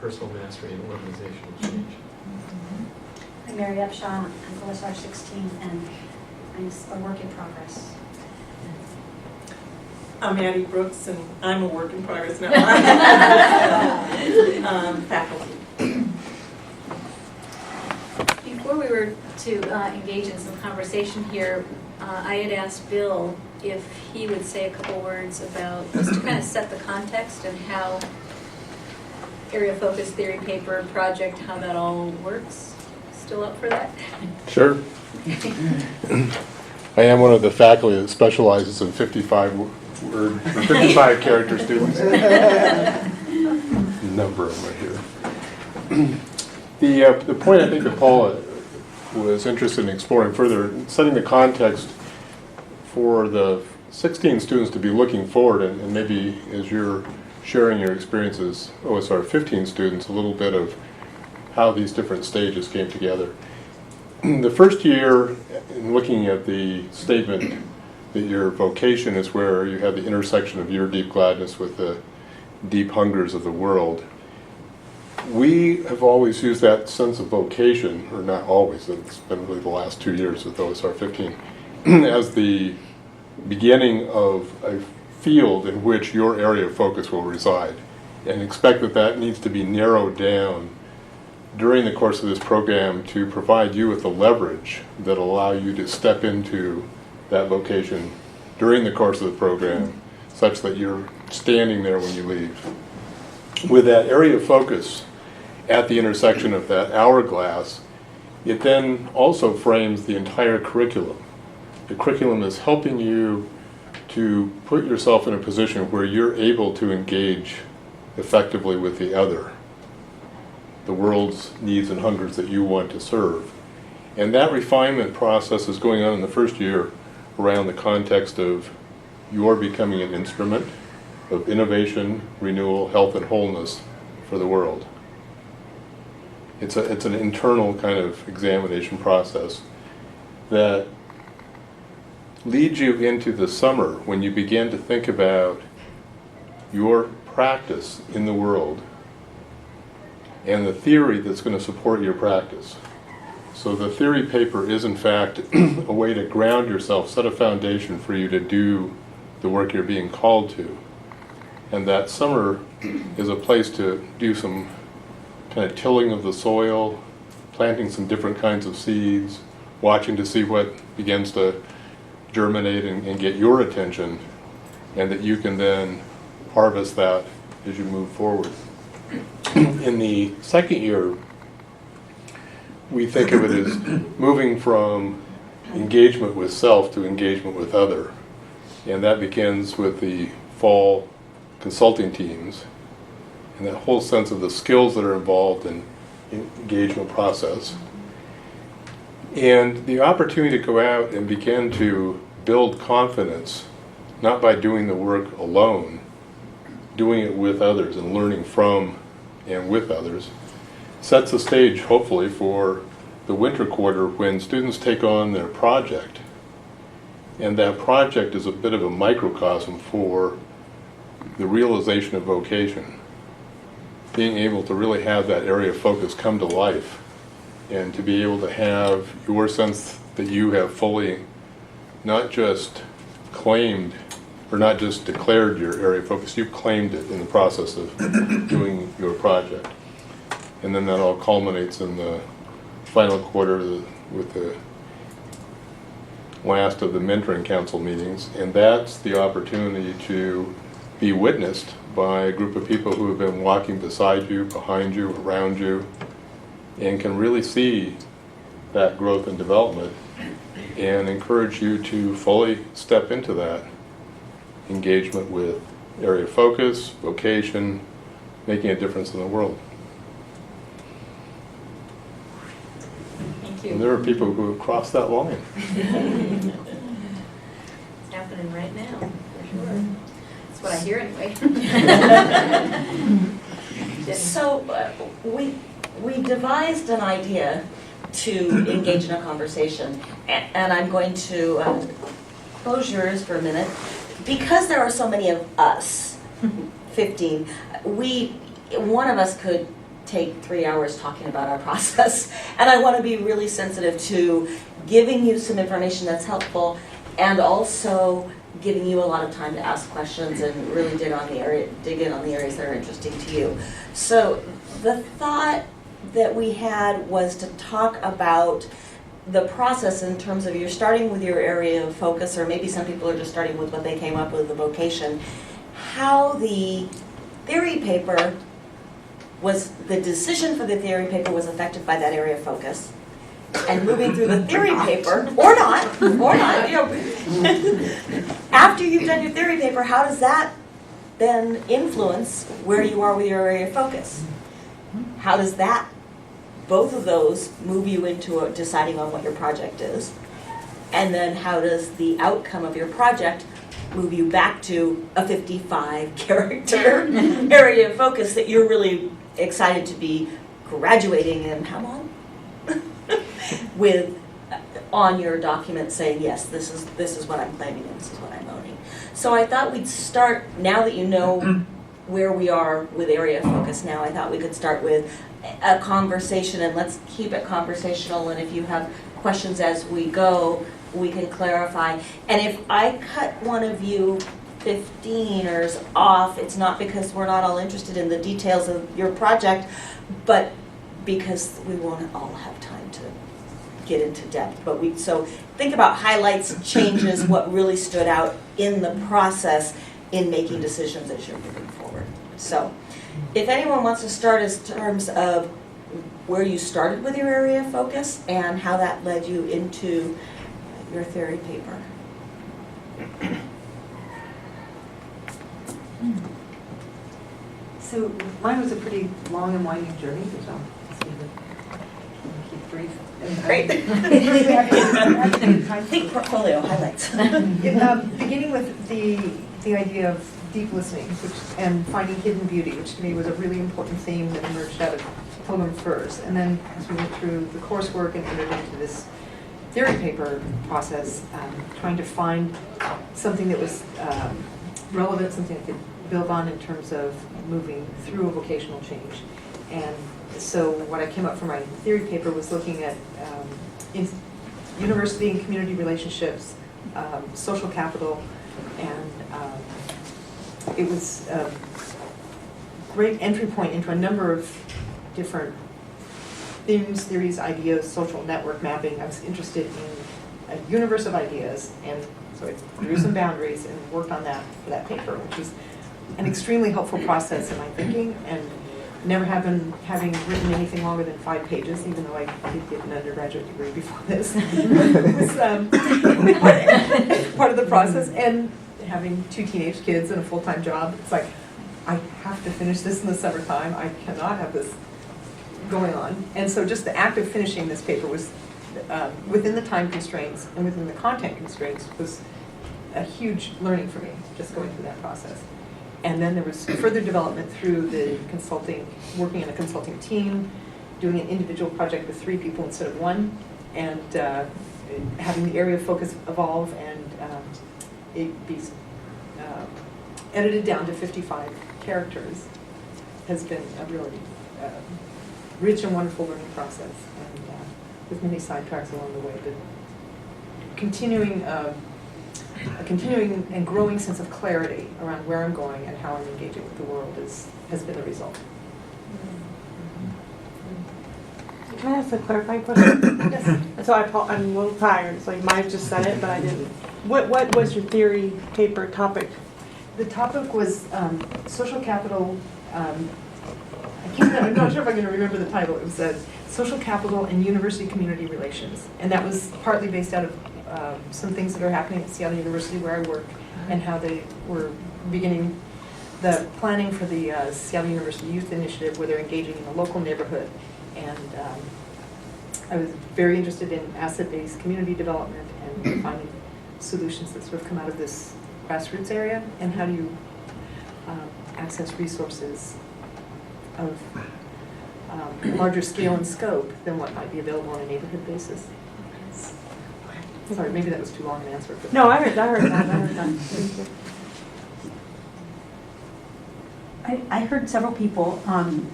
personal mastery and organizational change. I'm Mary Upshaw, I'm OSR 16, and I'm a work in progress. I'm Addie Brooks, and I'm a work in progress now. Faculty. Before we were to engage in some conversation here, I had asked Bill if he would say a couple words about, just to kind of set the context and how area focus theory paper project, how that all works. Still up for that? Sure. I am one of the faculty that specializes in 55-word, 55-character students. Number of them right here. The point I think that Paula was interested in exploring further, setting the context for the 16 students to be looking forward, and maybe as you're sharing your experiences, OSR 15 students, a little bit of how these different stages came together. The first year, in looking at the statement that your vocation is where you have the intersection of your deep gladness with the deep hungers of the world, we have always used that sense of vocation, or not always, it's been really the last 2 years with OSR 15, as the beginning of a field in which your area of focus will reside, and expect that that needs to be narrowed down during the course of this program to provide you with the leverage that allow you to step into that vocation during the course of the program, such that you're standing there when you leave. With that area of focus at the intersection of that hourglass, it then also frames the entire curriculum. The curriculum is helping you to put yourself in a position where you're able to engage effectively with the other, the world's needs and hungers that you want to serve. And that refinement process is going on in the first year around the context of your becoming an instrument of innovation, renewal, health, and wholeness for the world. It's an internal kind of examination process that leads you into the summer when you begin to think about your practice in the world and the theory that's going to support your practice. So the theory paper is in fact a way to ground yourself, set a foundation for you to do the work you're being called to. And that summer is a place to do some kind of tilling of the soil, planting some different kinds of seeds, watching to see what begins to germinate and get your attention, and that you can then harvest that as you move forward. In the second year, we think of it as moving from engagement with self to engagement with other. And that begins with the fall consulting teams and that whole sense of the skills that are involved in engagement process. And the opportunity to go out and begin to build confidence, not by doing the work alone, doing it with others and learning from and with others, sets the stage, hopefully, for the winter quarter when students take on their project. And that project is a bit of a microcosm for the realization of vocation. Being able to really have that area of focus come to life and to be able to have your sense that you have fully not just claimed or not just declared your area of focus, you've claimed it in the process of doing your project. And then that all culminates in the final quarter with the last of the mentoring council meetings, and that's the opportunity to be witnessed by a group of people who have been walking beside you, behind you, around you, and can really see that growth and development and encourage you to fully step into that engagement with area of focus, vocation, making a difference in the world. Thank you. And there are people who have crossed that line. It's happening right now, for sure. That's what I hear anyway. So we devised an idea to engage in a conversation, and I'm going to close yours for a minute. Because there are so many of us, 15, one of us could take 3 hours talking about our process. And I want to be really sensitive to giving you some information that's helpful and also giving you a lot of time to ask questions and really dig in on the areas that are interesting to you. So the thought that we had was to talk about the process in terms of you're starting with your area of focus, or maybe some people are just starting with what they came up with, the vocation, how the theory paper was, the decision for the theory paper was affected by that area of focus, and moving through the theory paper, or not, you know, after you've done your theory paper, how does that then influence where you are with your area of focus? How does that, both of those, move you into deciding on what your project is? And then how does the outcome of your project move you back to a 55 character area of focus that you're really excited to be graduating in, how long? With on your document saying, yes, this is what I'm claiming and this is what I'm owning. So I thought we'd start, now that you know where we are with area of focus now, I thought we could start with a conversation, and let's keep it conversational, and if you have questions as we go, we can clarify. And if I cut one of you 15ers off, it's not because we're not all interested in the details of your project, but because we won't all have time to get into depth. But so think about highlights, changes, what really stood out in the process in making decisions as you're moving forward. So if anyone wants to start in terms of where you started with your area of focus and how that led you into your theory paper. So mine was a pretty long and winding journey, which I'll keep brief. Great. Time Think portfolio highlights. Beginning with the idea of deep listening, and finding hidden beauty, which to me was a really important theme that emerged out of Pilgrim Firs. And then as we went through the coursework and entered into this theory paper process, trying to find something that was relevant, something that could build on in terms of moving through a vocational change. And so what I came up for my theory paper was looking at university and community relationships, social capital, and it was a great entry point into a number of different themes, theories, ideas, social network mapping. I was interested in a universe of ideas, and so I drew some boundaries and worked on that for that paper, which was an extremely helpful process in my thinking, and never having written anything longer than 5 pages, even though I did get an undergraduate degree before this. It was part of the process, and having 2 teenage kids and a full-time job, it's like, I have to finish this in the summertime. I cannot have this going on. And so just the act of finishing this paper was, within the time constraints and within the content constraints, was a huge learning for me, just going through that process. And then there was further development through the consulting, working in a consulting team, doing an individual project with 3 people instead of 1, and having the area of focus evolve and it be edited down to 55 characters has been a really rich and wonderful learning process, and with many sidetracks along the way. But continuing a continuing and growing sense of clarity around where I'm going and how I'm engaging with the world has been the result. Can I ask a clarifying question? Yes. So I'm a little tired, so you might have just said it, but I didn't. What was your theory paper topic? The topic was social capital. I'm not sure if I'm going to remember the title. It was social capital and university community relations, and that was partly based out of some things that are happening at Seattle University where I work, and how they were beginning the planning for the Seattle University Youth Initiative, where they're engaging in a local neighborhood. And I was very interested in asset-based community development and finding solutions that sort of come out of this grassroots area, and how do you access resources of larger scale and scope than what might be available on a neighborhood basis. Sorry, maybe that was too long an answer. But No, I heard that. Thank you. I heard several people mention